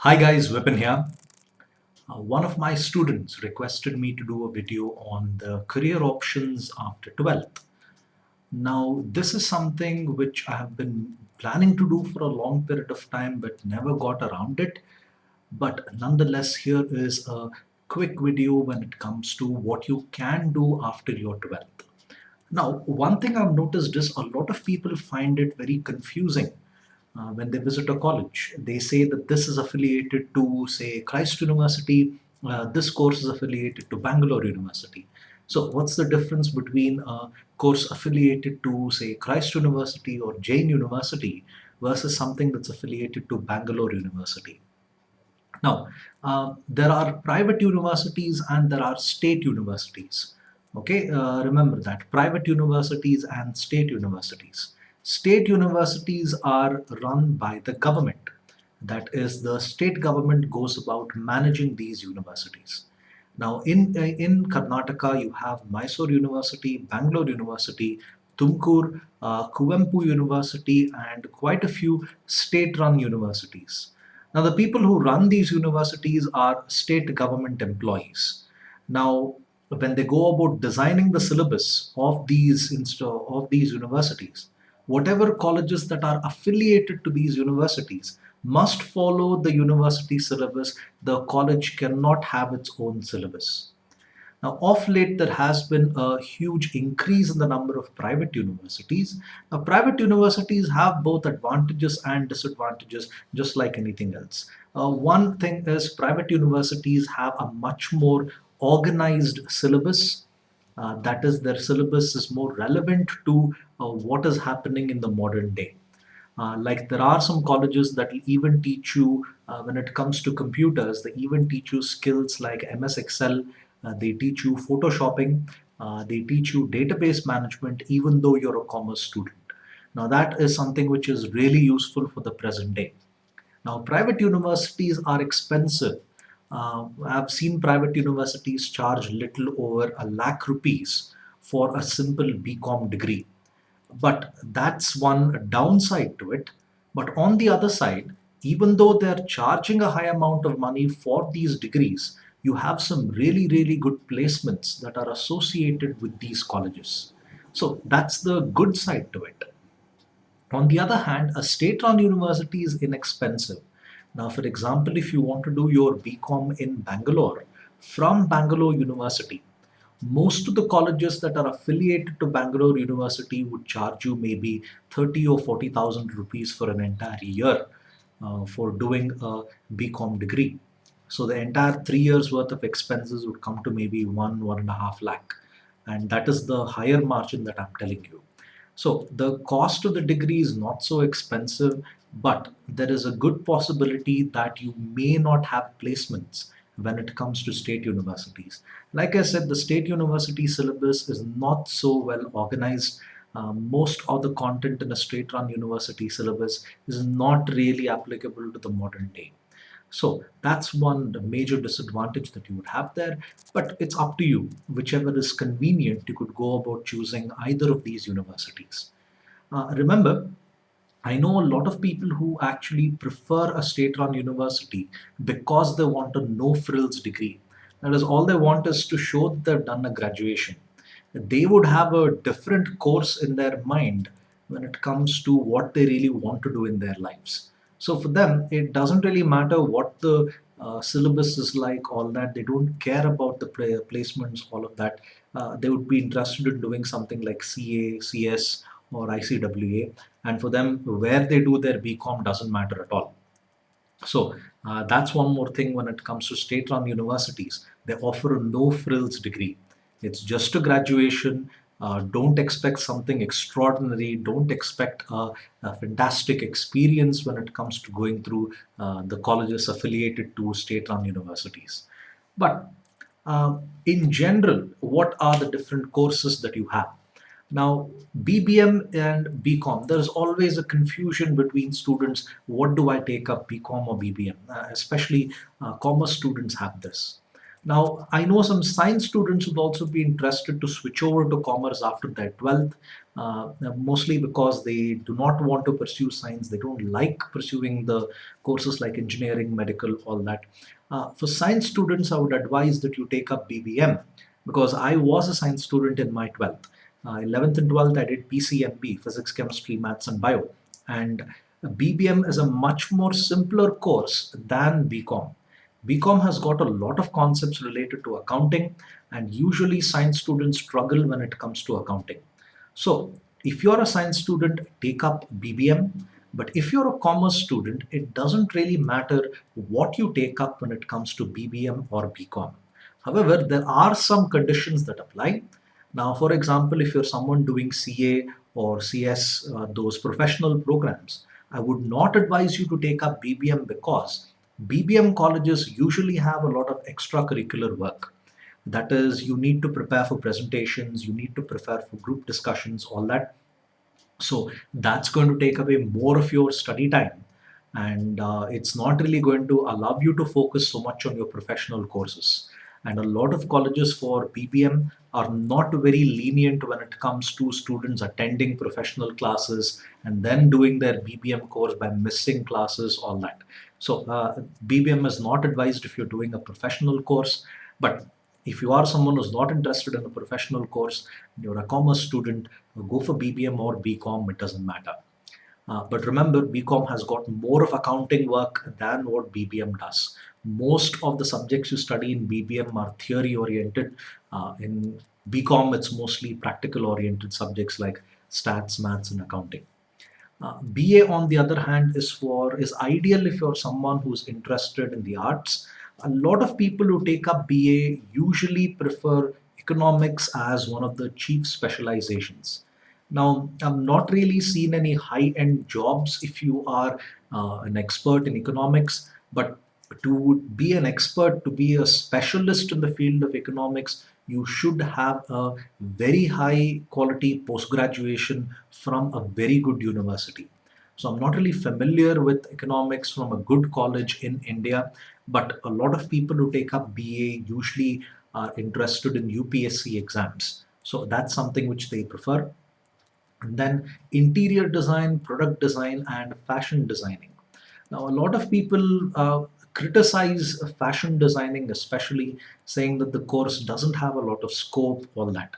Hi guys, Vipin here. One of my students requested me to do a video on the career options after 12th. Now, this is something which I have been planning to do for a long period of time but never got around it. But nonetheless, here is a quick video when it comes to what you can do after your 12th. Now, one thing I've noticed is a lot of people find it very confusing when they visit a college. They say that this is affiliated to, say, Christ University, this course is affiliated to Bangalore University. So, what's the difference between a course affiliated to, say, Christ University or Jain University versus something that's affiliated to Bangalore University? Now, there are private universities and there are state universities. Okay, remember that private universities and state universities. State universities are run by the government. That is, the state government goes about managing these universities. Now, in Karnataka, you have Mysore University, Bangalore University, Tumkur, Kuvempu University, and quite a few state-run universities. Now, the people who run these universities are state government employees. Now, when they go about designing the syllabus of these universities, whatever colleges that are affiliated to these universities must follow the university syllabus. The college cannot have its own syllabus. Now, of late, there has been a huge increase in the number of private universities. Now, private universities have both advantages and disadvantages, just like anything else. One thing is private universities have a much more organized syllabus. That is, their syllabus is more relevant to what is happening in the modern day. Like there are some colleges that will even teach you when it comes to computers, they even teach you skills like MS Excel, they teach you photoshopping, they teach you database management, even though you're a commerce student. Now, that is something which is really useful for the present day. Now, private universities are expensive. I've seen private universities charge little over a lakh rupees for a simple BCom degree. But that's one downside to it. But on the other side, even though they're charging a high amount of money for these degrees, you have some really, really good placements that are associated with these colleges. So that's the good side to it. On the other hand, a state-run university is inexpensive. Now, for example, if you want to do your BCom in Bangalore, from Bangalore University, most of the colleges that are affiliated to Bangalore University would charge you maybe 30 or 40,000 rupees for an entire year for doing a BCom degree. So the entire 3 years worth of expenses would come to maybe 1.5 lakh. And that is the higher margin that I'm telling you. So the cost of the degree is not so expensive, but there is a good possibility that you may not have placements when it comes to state universities. Like I said, the state university syllabus is not so well organized. Most of the content in a state run university syllabus is not really applicable to the modern day. So that's one major disadvantage that you would have there, but it's up to you. Whichever is convenient, you could go about choosing either of these universities. Remember, I know a lot of people who actually prefer a state-run university because they want a no-frills degree. That is, all they want is to show that they've done a graduation. They would have a different course in their mind when it comes to what they really want to do in their lives. So for them, it doesn't really matter what the syllabus is like, all that. They don't care about the placements, all of that. They would be interested in doing something like CA, CS, or ICWA. And for them, where they do their BCom doesn't matter at all. So that's one more thing when it comes to state-run universities. They offer a no-frills degree. It's just a graduation. Don't expect something extraordinary. Don't expect a fantastic experience when it comes to going through the colleges affiliated to state-run universities. But in general, what are the different courses that you have? Now, BBM and BCom, there's always a confusion between students. What do I take up, BCom or BBM? Especially commerce students have this. Now, I know some science students would also be interested to switch over to commerce after their 12th, mostly because they do not want to pursue science. They don't like pursuing the courses like engineering, medical, all that. For science students, I would advise that you take up BBM because I was a science student in my 12th. 11th and 12th, I did PCMB, physics, chemistry, maths, and bio. And BBM is a much more simpler course than BCom. BCom has got a lot of concepts related to accounting, and usually science students struggle when it comes to accounting. So, if you're a science student, take up BBM. But if you're a commerce student, it doesn't really matter what you take up when it comes to BBM or BCom. However, there are some conditions that apply. Now, for example, if you're someone doing CA or CS, those professional programs, I would not advise you to take up BBM because BBM colleges usually have a lot of extracurricular work. That is, you need to prepare for presentations, you need to prepare for group discussions, all that. So that's going to take away more of your study time, and it's not really going to allow you to focus so much on your professional courses. And a lot of colleges for BBM are not very lenient when it comes to students attending professional classes and then doing their BBM course by missing classes, all that. So BBM is not advised if you're doing a professional course, but if you are someone who's not interested in a professional course, you're a commerce student, go for BBM or BCom, it doesn't matter. But remember, BCom has got more of accounting work than what BBM does. Most of the subjects you study in BBM are theory oriented. In BCom, it's mostly practical oriented subjects like stats, maths, and accounting. BA, on the other hand, is ideal if you're someone who's interested in the arts. A lot of people who take up BA usually prefer economics as one of the chief specializations. Now, I've not really seen any high-end jobs if you are an expert in economics, but to be an expert, to be a specialist in the field of economics, you should have a very high quality post graduation from a very good university. So I'm not really familiar with economics from a good college in India, but a lot of people who take up BA usually are interested in UPSC exams. So that's something which they prefer. And then interior design, product design, and fashion designing. Now, a lot of people criticize fashion designing, especially saying that the course doesn't have a lot of scope, all that.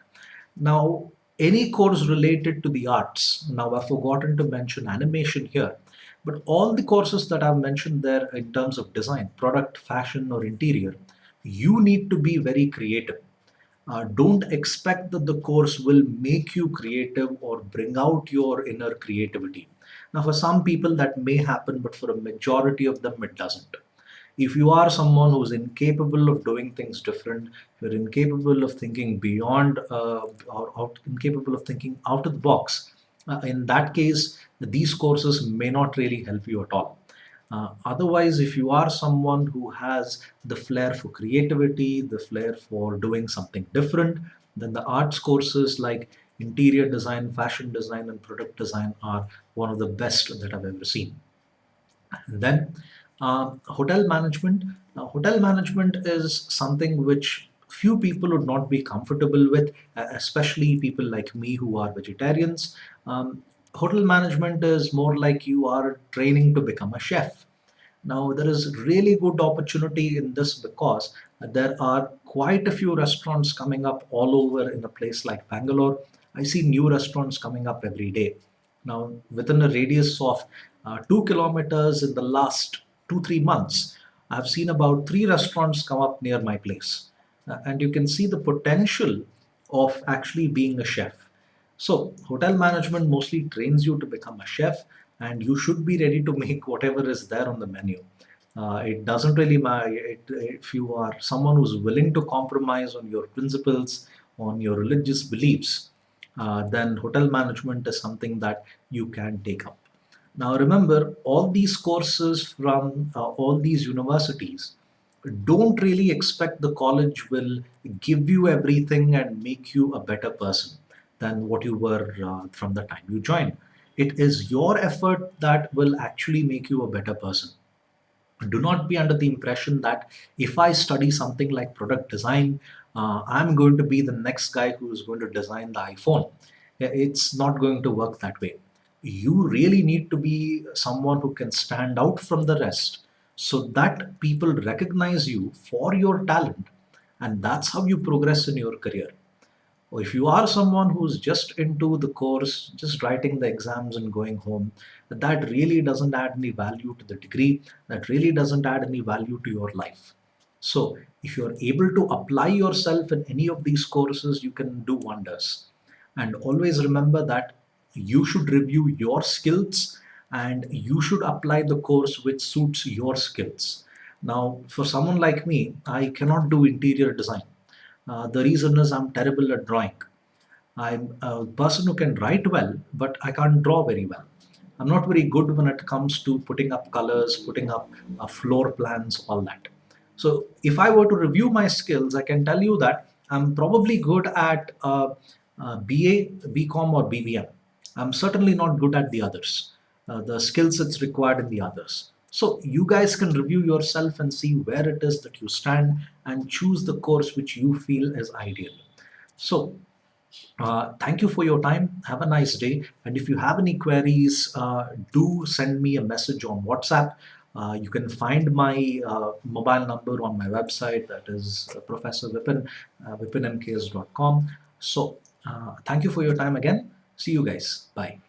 Now, any course related to the arts, now I've forgotten to mention animation here, but all the courses that I've mentioned there in terms of design, product, fashion, or interior, you need to be very creative. Don't expect that the course will make you creative or bring out your inner creativity. Now, for some people that may happen, but for a majority of them, it doesn't. If you are someone who's incapable of doing things different, you're incapable of thinking beyond incapable of thinking out of the box, in that case, these courses may not really help you at all. Otherwise, if you are someone who has the flair for creativity, the flair for doing something different, then the arts courses like interior design, fashion design, and product design are one of the best that I've ever seen. And then hotel management. Now, hotel management is something which few people would not be comfortable with, especially people like me who are vegetarians. Hotel management is more like you are training to become a chef. Now, there is really good opportunity in this because there are quite a few restaurants coming up all over in a place like Bangalore. I see new restaurants coming up every day. Now, within a radius of 2 kilometers in the last 2, 3 months, I've seen about three restaurants come up near my place. And you can see the potential of actually being a chef. So, hotel management mostly trains you to become a chef, and you should be ready to make whatever is there on the menu. It doesn't really matter if you are someone who's willing to compromise on your principles, on your religious beliefs, then hotel management is something that you can take up. Now, remember, all these courses from all these universities don't really expect the college will give you everything and make you a better person than what you were from the time you joined. It is your effort that will actually make you a better person. Do not be under the impression that if I study something like product design, I'm going to be the next guy who is going to design the iPhone. It's not going to work that way. You really need to be someone who can stand out from the rest so that people recognize you for your talent, and that's how you progress in your career. Or if you are someone who's just into the course, just writing the exams and going home, that really doesn't add any value to the degree, that really doesn't add any value to your life. So, if you're able to apply yourself in any of these courses, you can do wonders. And always remember that you should review your skills and you should apply the course which suits your skills. Now, for someone like me, I cannot do interior design. The reason is I'm terrible at drawing. I'm a person who can write well, but I can't draw very well. I'm not very good when it comes to putting up colors, putting up floor plans, all that. So, if I were to review my skills, I can tell you that I'm probably good at BA, BCom, or BBM. I'm certainly not good at the others, the skill sets required in the others. So, you guys can review yourself and see where it is that you stand and choose the course which you feel is ideal. So, thank you for your time. Have a nice day. And if you have any queries, do send me a message on WhatsApp. You can find my mobile number on my website, that is Professor Vipin, vipinmks.com. So, thank you for your time again. See you guys. Bye.